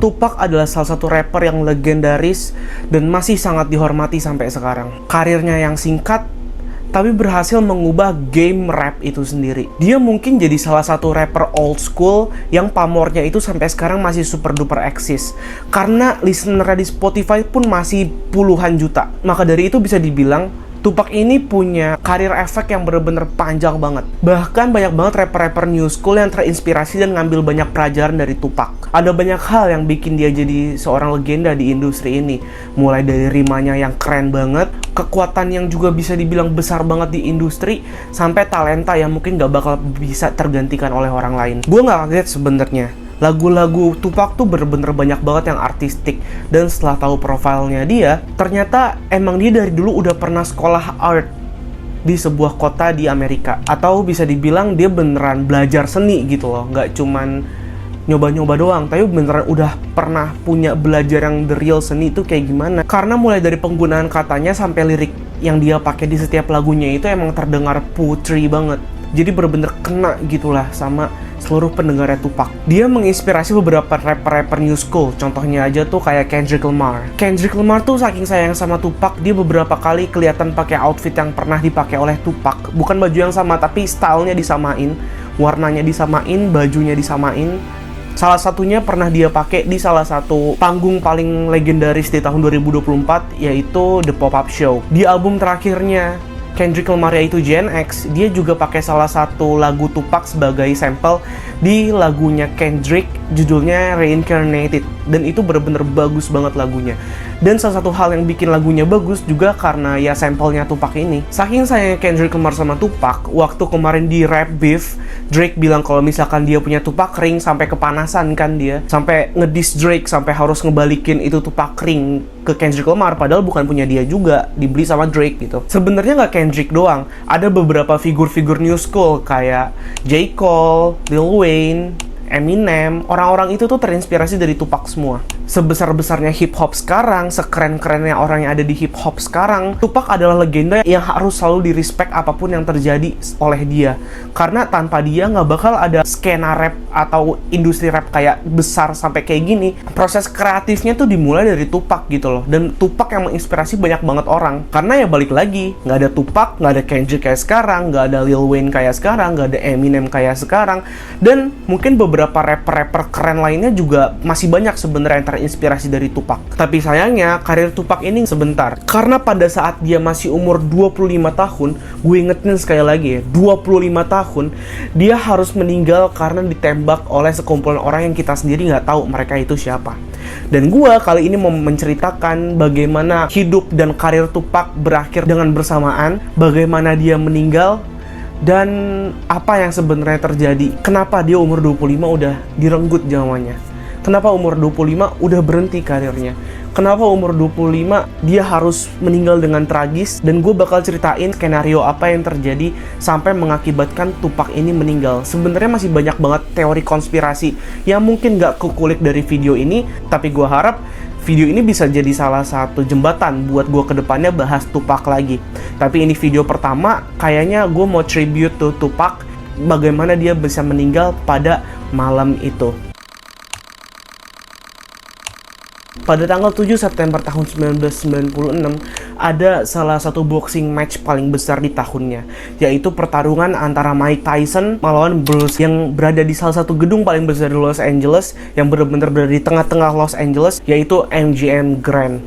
Tupac adalah salah satu rapper yang legendaris dan masih sangat dihormati sampai sekarang. Karirnya yang singkat, tapi berhasil mengubah game rap itu sendiri. Dia mungkin jadi salah satu rapper old school yang pamornya itu sampai sekarang masih super duper eksis. Karena listener di Spotify pun masih puluhan juta. Maka dari itu bisa dibilang Tupac ini punya karir efek yang bener-bener panjang banget. Bahkan banyak banget rapper-rapper new school yang terinspirasi dan ngambil banyak pelajaran dari Tupac. Ada banyak hal yang bikin dia jadi seorang legenda di industri ini. Mulai dari rimanya yang keren banget, kekuatan yang juga bisa dibilang besar banget di industri, sampai talenta yang mungkin gak bakal bisa tergantikan oleh orang lain. Gue gak kaget sebenarnya. Lagu-lagu Tupac tuh bener-bener banyak banget yang artistik. Dan setelah tahu profilnya dia, ternyata emang dia dari dulu udah pernah sekolah art di sebuah kota di Amerika. Atau bisa dibilang dia beneran belajar seni gitu loh, nggak cuman nyoba-nyoba doang, tapi beneran udah pernah punya belajar yang the real seni itu kayak gimana. Karena mulai dari penggunaan katanya sampai lirik yang dia pakai di setiap lagunya itu emang terdengar poetry banget. Jadi bener-bener kena gitulah sama seluruh pendengarnya Tupac. Dia menginspirasi beberapa rapper-rapper new school. Contohnya aja tuh kayak Kendrick Lamar. Kendrick Lamar tuh saking sayang sama Tupac, dia beberapa kali kelihatan pakai outfit yang pernah dipakai oleh Tupac. Bukan baju yang sama, tapi stylenya disamain, warnanya disamain, bajunya disamain. Salah satunya pernah dia pakai di salah satu panggung paling legendaris di tahun 2024, yaitu The Pop-Up Show. Di album terakhirnya Kendrick Lamar yaitu Gen X, dia juga pakai salah satu lagu Tupac sebagai sampel di lagunya Kendrick, judulnya Reincarnated. Dan itu bener-bener bagus banget lagunya. Dan salah satu hal yang bikin lagunya bagus juga karena ya sampelnya Tupac ini. Saking sayangnya Kendrick Lamar sama Tupac, waktu kemarin di Rap Beef, Drake bilang kalau misalkan dia punya Tupac ring sampai kepanasan kan dia. Sampai ngediss Drake, sampai harus ngebalikin itu Tupac ring ke Kendrick Lamar, padahal bukan punya dia juga, dibeli sama Drake gitu. Sebenarnya nggak Kendrick doang, ada beberapa figur-figur new school kayak J. Cole, Lil Wayne, Eminem. Orang-orang itu tuh terinspirasi dari Tupac semua. Sebesar-besarnya hip hop sekarang, sekeren-kerennya orang yang ada di hip hop sekarang, Tupac adalah legenda yang harus selalu di-respect apapun yang terjadi oleh dia. Karena tanpa dia nggak bakal ada skena rap atau industri rap kayak besar sampai kayak gini. Proses kreatifnya tuh dimulai dari Tupac gitu loh. Dan Tupac yang menginspirasi banyak banget orang. Karena ya balik lagi, nggak ada Tupac, nggak ada Kendrick kayak sekarang, nggak ada Lil Wayne kayak sekarang, nggak ada Eminem kayak sekarang. Dan mungkin beberapa rapper-rapper keren lainnya juga masih banyak sebenarnya yang terinspirasi dari Tupac. Tapi sayangnya karir Tupac ini sebentar. Karena pada saat dia masih umur 25 tahun, gue ingetin sekali lagi ya, 25 tahun, dia harus meninggal karena ditembak oleh sekumpulan orang yang kita sendiri nggak tahu mereka itu siapa. Dan gue kali ini mau menceritakan bagaimana hidup dan karir Tupac berakhir dengan bersamaan, bagaimana dia meninggal, dan apa yang sebenarnya terjadi. Kenapa dia umur 25 udah direnggut nyawanya? Kenapa umur 25 udah berhenti karirnya? Kenapa umur 25 dia harus meninggal dengan tragis? Dan gue bakal ceritain skenario apa yang terjadi sampai mengakibatkan Tupac ini meninggal. Sebenarnya masih banyak banget teori konspirasi yang mungkin gak kukulik dari video ini, tapi gue harap video ini bisa jadi salah satu jembatan buat gue kedepannya bahas Tupac lagi. Tapi ini video pertama, kayaknya gue mau tribute to Tupac, bagaimana dia bisa meninggal pada malam itu. Pada tanggal 7 September tahun 1996, ada salah satu boxing match paling besar di tahunnya, yaitu pertarungan antara Mike Tyson melawan Bruce yang berada di salah satu gedung paling besar di Los Angeles, yang benar-benar berada di tengah-tengah Los Angeles, yaitu MGM Grand.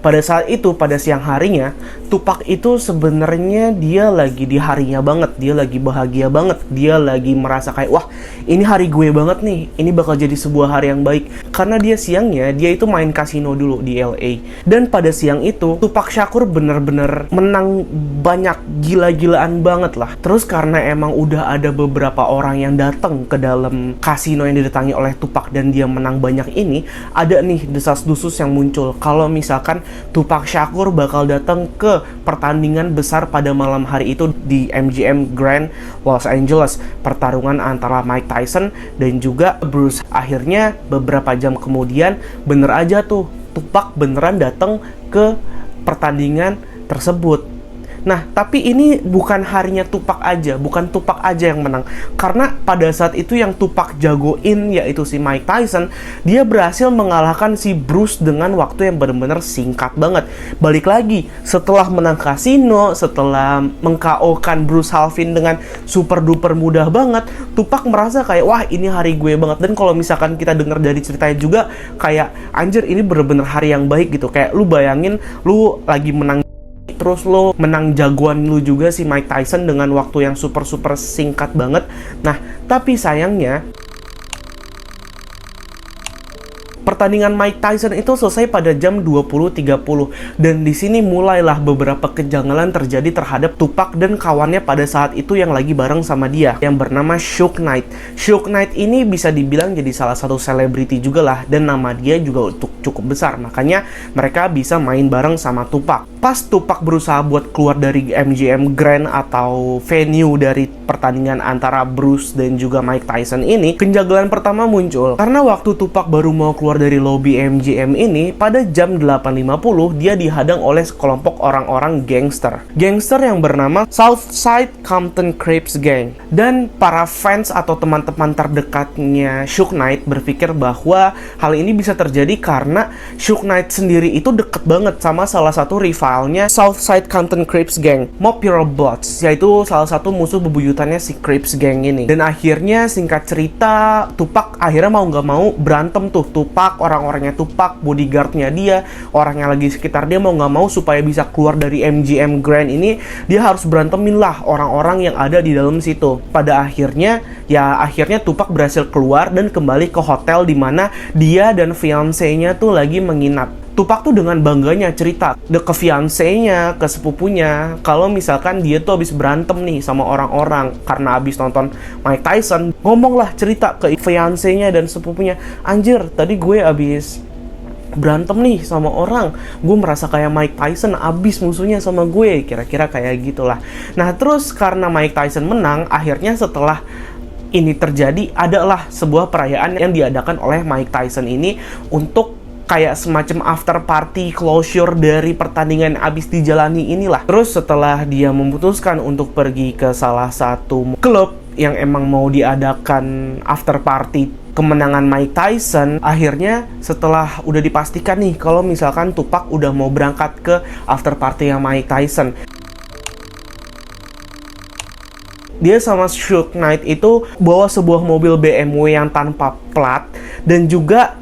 Pada saat itu, pada siang harinya, Tupac itu sebenarnya dia lagi di harinya banget, dia lagi bahagia banget, dia lagi merasa kayak, wah ini hari gue banget nih, ini bakal jadi sebuah hari yang baik. Karena dia siangnya, dia itu main kasino dulu di LA. Dan pada siang itu, Tupac Shakur bener-bener menang banyak, gila-gilaan banget lah. Terus karena emang udah ada beberapa orang yang datang ke dalam kasino yang didatangi oleh Tupac dan dia menang banyak ini, ada nih desas-desus yang muncul kalau misalkan Tupac Shakur bakal datang ke pertandingan besar pada malam hari itu di MGM Grand Los Angeles, pertarungan antara Mike Tyson dan juga Bruce. Akhirnya beberapa jam kemudian bener aja tuh Tupac beneran datang ke pertandingan tersebut. Nah, tapi ini bukan harinya Tupac aja, bukan Tupac aja yang menang. Karena pada saat itu yang Tupac jagoin, yaitu si Mike Tyson, dia berhasil mengalahkan si Bruce dengan waktu yang benar-benar singkat banget. Balik lagi, setelah menang kasino, setelah meng-KO-kan Bruce Alvin dengan super duper mudah banget, Tupac merasa kayak, wah ini hari gue banget. Dan kalau misalkan kita dengar dari ceritanya juga, kayak, anjir ini bener-bener hari yang baik gitu. Kayak lu bayangin, lu lagi menang, terus lo menang jagoan lu juga si Mike Tyson dengan waktu yang super singkat banget. Nah, tapi sayangnya pertandingan Mike Tyson itu selesai pada jam 20.30 dan di sini mulailah beberapa kejanggalan terjadi terhadap Tupac dan kawannya pada saat itu yang lagi bareng sama dia yang bernama Suge Knight. Suge Knight ini bisa dibilang jadi salah satu selebriti juga lah, dan nama dia juga cukup besar, makanya mereka bisa main bareng sama Tupac. Pas Tupac berusaha buat keluar dari MGM Grand atau venue dari pertandingan antara Bruce dan juga Mike Tyson ini, kejanggalan pertama muncul karena waktu Tupac baru mau keluar dari lobi MGM ini, pada jam 8.50 dia dihadang oleh sekelompok orang-orang gangster yang bernama Southside Compton Crips Gang. Dan para fans atau teman-teman terdekatnya Suge Knight berpikir bahwa hal ini bisa terjadi karena Suge Knight sendiri itu deket banget sama salah satu rivalnya Southside Compton Crips Gang, Mob Your Bloods, yaitu salah satu musuh bebuyutannya si Crips Gang ini. Dan akhirnya singkat cerita, Tupac akhirnya mau nggak mau berantem tuh. Tupac, orang-orangnya Tupac, bodyguardnya dia, orang yang lagi sekitar dia mau nggak mau supaya bisa keluar dari MGM Grand ini, dia harus berantemin lah orang-orang yang ada di dalam situ. Pada akhirnya Tupac berhasil keluar dan kembali ke hotel di mana dia dan fiancé-nya tuh lagi menginap. Tupac tuh dengan bangganya cerita ke fiancé-nya, ke sepupunya, kalau misalkan dia tuh habis berantem nih sama orang-orang karena habis nonton Mike Tyson. Ngomonglah cerita ke fiancé-nya dan sepupunya, anjir tadi gue habis berantem nih sama orang, gue merasa kayak Mike Tyson abis musuhnya sama gue, kira-kira kayak gitulah. Nah terus karena Mike Tyson menang, akhirnya setelah ini terjadi adalah sebuah perayaan yang diadakan oleh Mike Tyson ini untuk kayak semacam after party closure dari pertandingan abis dijalani inilah. Terus setelah dia memutuskan untuk pergi ke salah satu klub yang emang mau diadakan after party kemenangan Mike Tyson, akhirnya setelah udah dipastikan nih kalau misalkan Tupac udah mau berangkat ke after party yang Mike Tyson, dia sama Suge Knight itu bawa sebuah mobil BMW yang tanpa plat, dan juga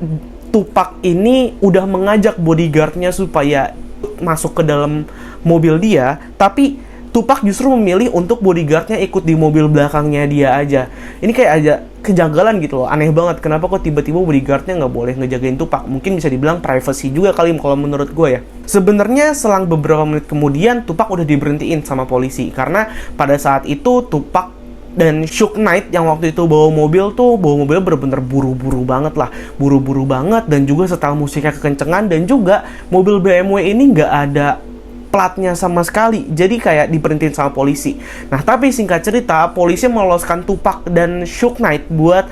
Tupac ini udah mengajak bodyguardnya supaya masuk ke dalam mobil dia, tapi Tupac justru memilih untuk bodyguardnya ikut di mobil belakangnya dia aja. Ini kayak aja kejanggalan gitu loh, aneh banget. Kenapa kok tiba-tiba bodyguardnya nggak boleh ngejagain Tupac? Mungkin bisa dibilang privacy juga kali kalau menurut gue ya. Sebenarnya selang beberapa menit kemudian Tupac udah diberhentiin sama polisi karena pada saat itu Tupac dan Suge Knight yang waktu itu bawa mobil bener-bener buru-buru banget lah, buru-buru banget, dan juga setelah musiknya kekencengan, dan juga mobil BMW ini nggak ada platnya sama sekali, jadi kayak diberhentiin sama polisi. Nah tapi singkat cerita, polisi meloloskan Tupac dan Suge Knight buat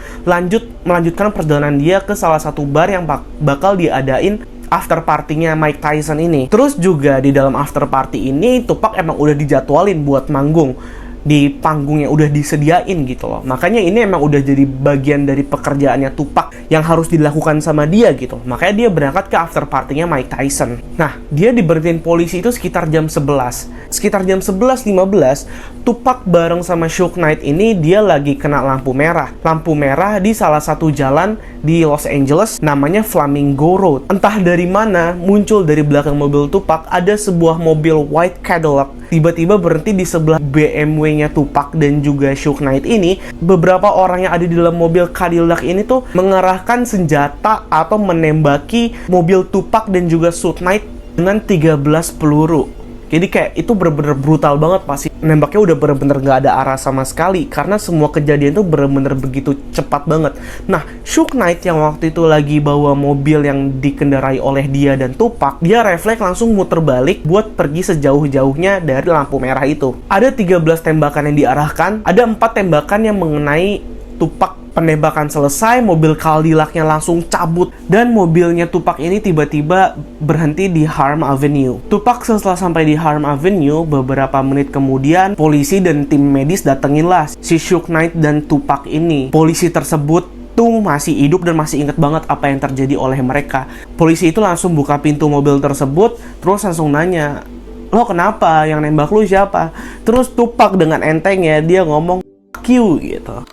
melanjutkan perjalanan dia ke salah satu bar yang bakal diadain after party-nya Mike Tyson ini. Terus juga di dalam after party ini Tupac emang udah dijadwalin buat manggung di panggungnya, udah disediain gitu loh. Makanya ini emang udah jadi bagian dari pekerjaannya Tupac yang harus dilakukan sama dia gitu. Makanya dia berangkat ke after party-nya Mike Tyson. Nah, dia diberhentiin polisi itu sekitar jam 11. Sekitar jam 11.15, Tupac bareng sama Suge Knight ini dia lagi kena lampu merah. Lampu merah di salah satu jalan di Los Angeles namanya Flamingo Road. Entah dari mana muncul dari belakang mobil Tupac ada sebuah mobil white Cadillac tiba-tiba berhenti di sebelah BMW-nya Tupac dan juga Suge Knight ini. Beberapa orang yang ada di dalam mobil Cadillac ini tuh mengerahkan senjata atau menembaki mobil Tupac dan juga Suge Knight dengan 13 peluru. Jadi kayak itu bener-bener brutal banget, pasti nembaknya udah bener-bener gak ada arah sama sekali karena semua kejadian itu bener-bener begitu cepat banget. Nah, Suge Knight yang waktu itu lagi bawa mobil yang dikendarai oleh dia dan Tupac, dia refleks langsung muter balik buat pergi sejauh-jauhnya dari lampu merah itu. Ada 13 tembakan yang diarahkan, ada 4 tembakan yang mengenai Tupac Penembakan selesai, mobil Cadillac-nya langsung cabut dan mobilnya Tupac ini tiba-tiba berhenti di Harm Avenue. Tupac setelah sampai di Harm Avenue, beberapa menit kemudian polisi dan tim medis datenginlah si Suge Knight dan Tupac ini. Polisi tersebut tuh masih hidup dan masih inget banget apa yang terjadi oleh mereka. Polisi itu langsung buka pintu mobil tersebut, terus langsung nanya, "Lo kenapa? Yang nembak lu siapa?" Terus Tupac dengan entengnya dia ngomong, "Fuck you," gitu.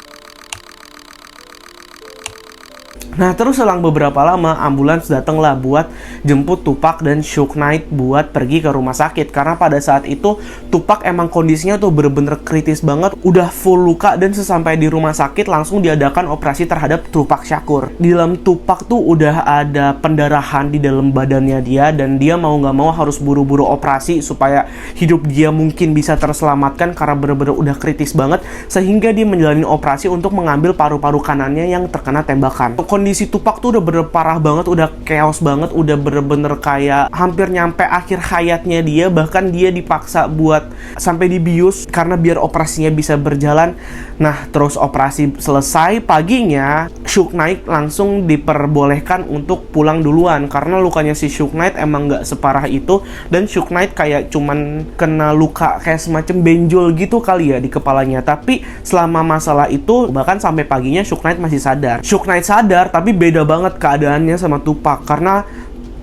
Nah, terus selang beberapa lama, ambulans datanglah buat jemput Tupac dan Suge Knight buat pergi ke rumah sakit. Karena pada saat itu, Tupac emang kondisinya tuh bener-bener kritis banget, udah full luka, dan sesampai di rumah sakit langsung diadakan operasi terhadap Tupac Shakur. Di dalam Tupac tuh udah ada pendarahan di dalam badannya dia, dan dia mau nggak mau harus buru-buru operasi supaya hidup dia mungkin bisa terselamatkan karena bener-bener udah kritis banget, sehingga dia menjalani operasi untuk mengambil paru-paru kanannya yang terkena tembakan. Kondisi Tupac tuh udah bener parah banget, udah chaos banget, udah bener-bener kayak hampir nyampe akhir hayatnya dia, bahkan dia dipaksa buat sampai dibius karena biar operasinya bisa berjalan. Nah, terus operasi selesai, paginya Suge Knight langsung diperbolehkan untuk pulang duluan karena lukanya si Suge Knight emang nggak separah itu, dan Suge Knight kayak cuman kena luka kayak semacam benjol gitu kali ya di kepalanya. Tapi selama masalah itu, bahkan sampai paginya Suge Knight masih sadar. Suge Knight sadar, tapi beda banget keadaannya sama Tupac karena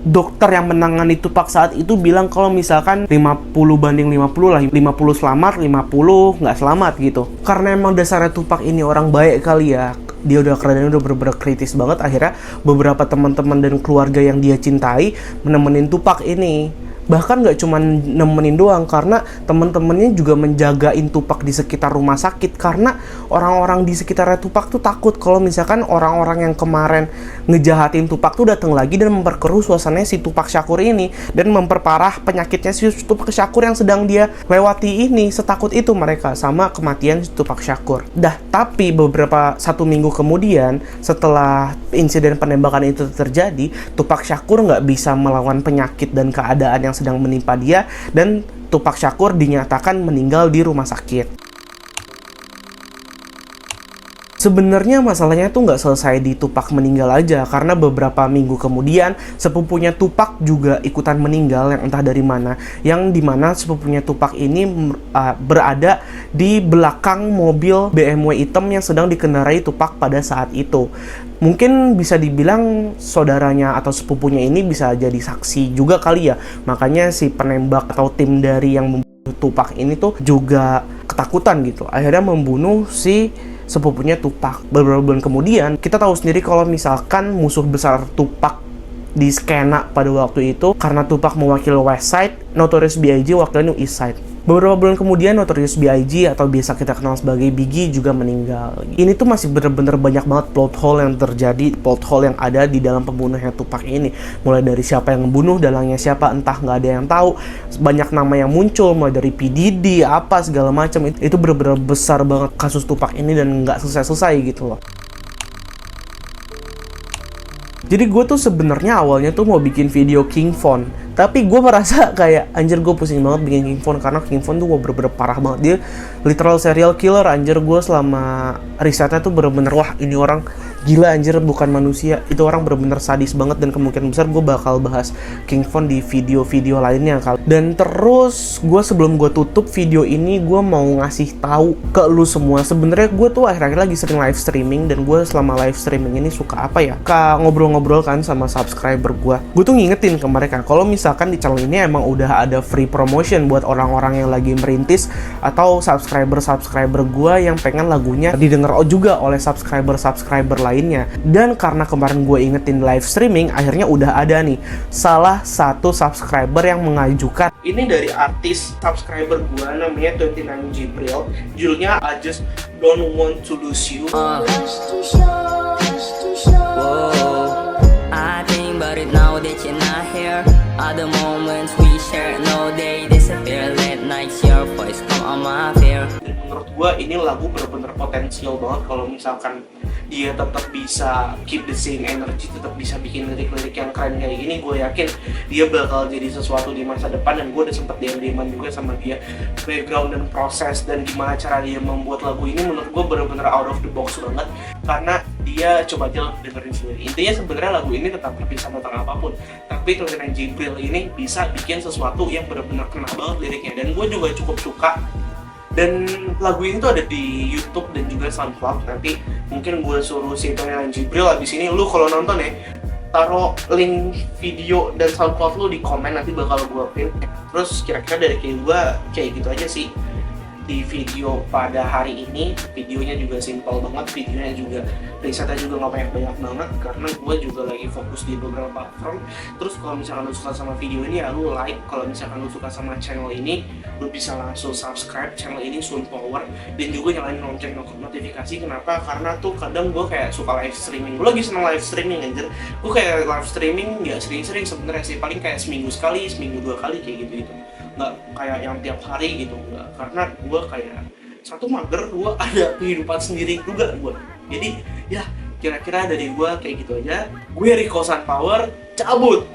dokter yang menangani Tupac saat itu bilang kalau misalkan 50-50 lah, 50 selamat, 50 nggak selamat gitu. Karena emang dasarnya Tupac ini orang baik kali ya, dia udah keadaannya udah bener-bener kritis banget. Akhirnya beberapa teman-teman dan keluarga yang dia cintai menemenin Tupac ini. Bahkan nggak cuma nemenin doang, karena temen-temennya juga menjagain Tupac di sekitar rumah sakit, karena orang-orang di sekitarnya Tupac tuh takut kalau misalkan orang-orang yang kemarin ngejahatin Tupac tuh datang lagi dan memperkeruh suasananya si Tupac Shakur ini dan memperparah penyakitnya si Tupac Shakur yang sedang dia lewati ini. Setakut itu mereka sama kematian si Tupac Shakur. Tapi beberapa 1 minggu kemudian setelah insiden penembakan itu terjadi, Tupac Shakur nggak bisa melawan penyakit dan keadaan yang sedang menimpa dia, dan Tupac Shakur dinyatakan meninggal di rumah sakit. Sebenarnya masalahnya tuh nggak selesai di Tupac meninggal aja, karena beberapa minggu kemudian sepupunya Tupac juga ikutan meninggal, yang entah dari mana, yang dimana sepupunya Tupac ini berada di belakang mobil BMW hitam yang sedang dikendarai Tupac pada saat itu. Mungkin bisa dibilang saudaranya atau sepupunya ini bisa jadi saksi juga kali ya, makanya si penembak atau tim dari yang membunuh Tupac ini tuh juga ketakutan gitu, akhirnya membunuh si sepupunya Tupac. Beberapa bulan kemudian, kita tahu sendiri kalau misalkan musuh besar Tupac di skena pada waktu itu, karena Tupac mewakili West Side, Notorious B.I.G. wakilnya East Side. Beberapa bulan kemudian, Notorious B.I.G. atau biasa kita kenal sebagai Biggie juga meninggal. Ini tuh masih bener-bener banyak banget plot hole yang terjadi, plot hole yang ada di dalam pembunuhnya Tupac ini. Mulai dari siapa yang membunuh, dalangnya siapa, entah, nggak ada yang tahu. Banyak nama yang muncul, mulai dari P. Diddy, apa, segala macam. Itu bener-bener besar banget kasus Tupac ini dan nggak selesai-selesai gitu loh. Jadi gue tuh sebenarnya awalnya tuh mau bikin video King Von, tapi gue merasa kayak anjir gue pusing banget bikin King Von, karena King Von tuh gue bener-bener parah banget. Dia literal serial killer anjir. Gue selama risetnya tuh bener-bener wah ini orang gila anjir, bukan manusia. Itu orang bener-bener sadis banget, dan kemungkinan besar gue bakal bahas King Von di video-video lainnya kali. Dan terus gue sebelum gue tutup video ini, gue mau ngasih tahu ke lu semua. Sebenarnya gue tuh akhir-akhir lagi sering live streaming, dan gue selama live streaming ini suka apa ya, ngobrol-ngobrol kan sama subscriber gue. Gue tuh ngingetin ke mereka kalau misalkan di channel ini emang udah ada free promotion buat orang-orang yang lagi merintis atau subscriber gue yang pengen lagunya didengar juga oleh subscriber lainnya. Dan karena kemarin gue ingetin live streaming, akhirnya udah ada nih salah satu subscriber yang mengajukan. Ini dari artis subscriber gue namanya 29 Jibril. Judulnya I Just Don't Want to Lose You. I think about it now that you're not here. Other moments we share, no day disappear. Late nights your voice come on my fear. Menurut gue ini lagu bener-bener potensial banget kalau misalkan dia tetap bisa keep the same energy, tetap bisa bikin lirik-lirik yang keren kayak gini, gue yakin dia bakal jadi sesuatu di masa depan. Dan gue udah sempet DM-an juga sama dia, background dan proses dan gimana cara dia membuat lagu ini menurut gue bener-bener out of the box banget, karena dia coba aja dengerin sendiri. Intinya sebenarnya lagu ini tetap berpisah tentang apapun, tapi tulisan Jibril ini bisa bikin sesuatu yang benar-benar kena banget liriknya, dan gue juga cukup suka. Dan lagu ini tuh ada di YouTube dan juga SoundCloud. Nanti mungkin gue suruh si tulisan Jibril abis ini, lu kalau nonton ya, taruh link video dan SoundCloud lu di komen, nanti bakal gue pin. Terus kira-kira dari kayak gue kayak gitu aja sih di video pada hari ini. Videonya juga simple banget, videonya juga risetnya juga nggak banyak banget karena gue juga lagi fokus di beberapa platform. Terus kalau misalkan lu suka sama video ini ya lu like, kalau misalkan lu suka sama channel ini lu bisa langsung subscribe channel ini, Sun Power, dan juga nyalain lonceng notifikasi. Kenapa? Karena tuh kadang gue kayak suka live streaming, gue lagi seneng live streaming anjir. Gue kayak live streaming nggak sering-sering sebenarnya sih, paling kayak seminggu sekali, seminggu 2 kali kayak gitu, nggak kayak yang tiap hari gitu, nggak, karena gue kayak satu mager, gue ada kehidupan sendiri juga gue. Jadi ya kira-kira dari gue kayak gitu aja. Gue Rico Sun Power, cabut.